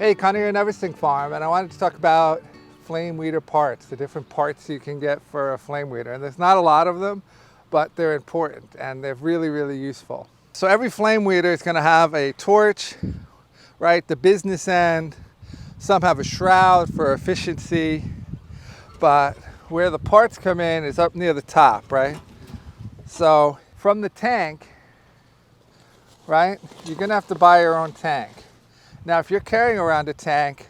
Hey, Conor here at Neversink farm, and I wanted to talk about flame weeder parts, the different parts you can get for a flame weeder. And there's not a lot of them, but they're important and they're really, really useful. So every flame weeder is going to have a torch, right? The business end. Some have a shroud for efficiency, but where the parts come in is up near the top, right? So from the tank, right, you're going to have to buy your own tank. Now, if you're carrying around a tank,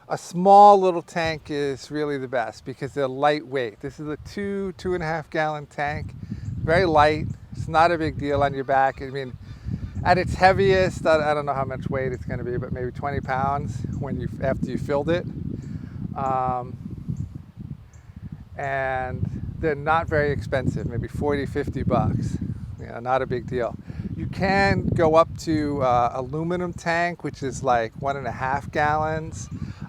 a small little tank is really the best because they're lightweight. This is a 2.5 gallon tank, very light. It's not a big deal on your back. I mean, at its heaviest, I don't know how much weight it's going to be, but maybe 20 pounds after you filled it. And they're not very expensive, maybe 40, 50 bucks. You know, not a big deal. You can go up to aluminum tank, which is like 1.5 gallons.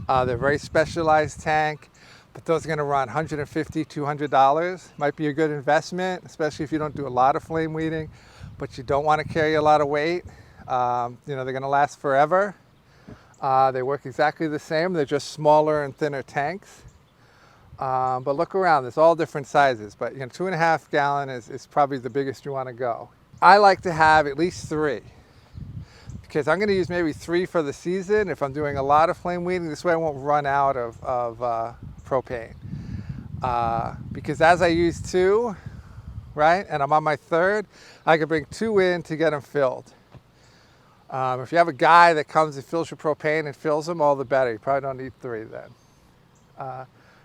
They're a very specialized tank, but those are going to run $150, $200. Might be a good investment, especially if you don't do a lot of flame weeding, but you don't want to carry a lot of weight. You know, they're going to last forever. They work exactly the same. They're just smaller and thinner tanks. But look around, there's all different sizes, but you know, 2.5 gallon is probably the biggest you want to go. I like to have at least 3 because I'm going to use maybe 3 for the season if I'm doing a lot of flame weeding. This way I won't run out of propane. Because as I use 2, right, and I'm on my 3rd, I can bring 2 in to get them filled. If you have a guy that comes and fills your propane and fills them, all the better. You probably don't need 3 then.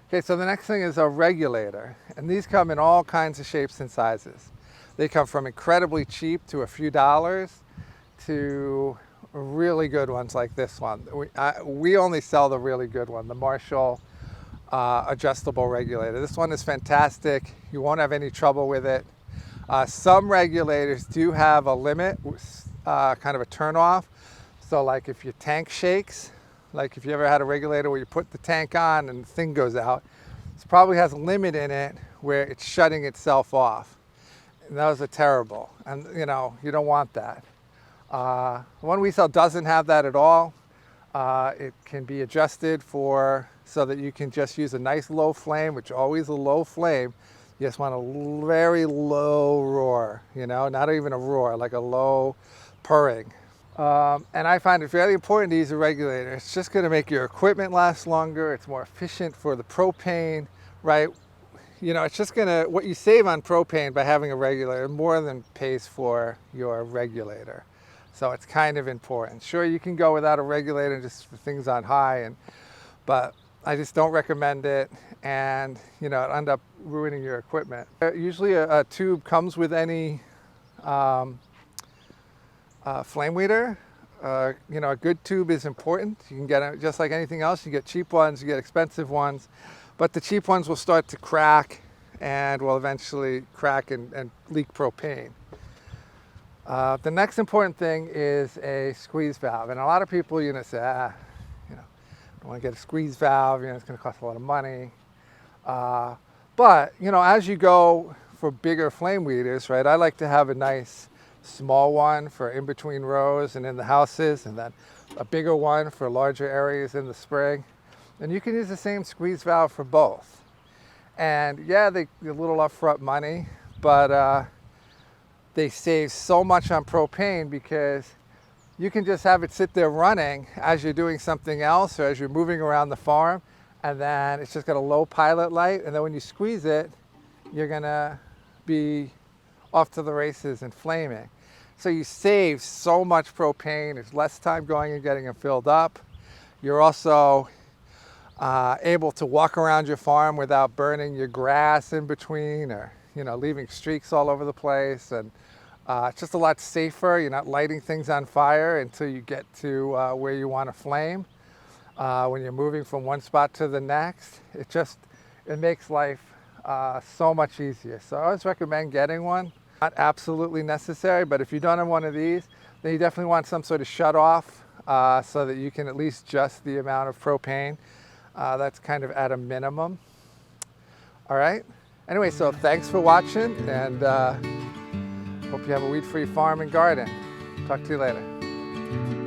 Okay, so the next thing is a regulator, and these come in all kinds of shapes and sizes. They come from incredibly cheap to a few dollars to really good ones like this one. We only sell the really good one, the Marshall adjustable regulator. This one is fantastic. You won't have any trouble with it. Some regulators do have a limit, kind of a turn off. So like if your tank shakes, like if you ever had a regulator where you put the tank on and the thing goes out, it probably has a limit in it where it's shutting itself off. And those are terrible. And you know, you don't want that. The one we sell doesn't have that at all. It can be adjusted so that you can just use a nice low flame, which always a low flame. You just want a very low roar, you know, not even a roar, like a low purring. And I find it very important to use a regulator. It's just going to make your equipment last longer. It's more efficient for the propane, right? You know, it's just going to, what you save on propane by having a regulator more than pays for your regulator. So it's kind of important. Sure, you can go without a regulator and just things on high, but I just don't recommend it. And, you know, it end up ruining your equipment. Usually a tube comes with any flame weeder. You know, a good tube is important. You can get it just like anything else. You get cheap ones, you get expensive ones, but the cheap ones will start to crack and will eventually crack and leak propane. The next important thing is a squeeze valve, and a lot of people, you know, say, you know, I don't want to get a squeeze valve. You know, it's going to cost a lot of money. But you know, as you go for bigger flame weeders, right? I like to have a nice small one for in between rows and in the houses, and then a bigger one for larger areas in the spring. And you can use the same squeeze valve for both. And yeah, they're a little upfront money, but they save so much on propane because you can just have it sit there running as you're doing something else or as you're moving around the farm, and then it's just got a low pilot light, and then when you squeeze it, you're gonna be off to the races and flaming. So you save so much propane. There's less time going and getting them filled up. You're also able to walk around your farm without burning your grass in between, or you know, leaving streaks all over the place. And it's just a lot safer. You're not lighting things on fire until you get to where you want to flame. When you're moving from one spot to the next, it makes life so much easier. So I always recommend getting one. Not absolutely necessary, but if you don't have one of these, then you definitely want some sort of shut off so that you can at least adjust the amount of propane. That's kind of at a minimum. All right. Anyway, so thanks for watching, and hope you have a weed-free farm and garden. Talk to you later.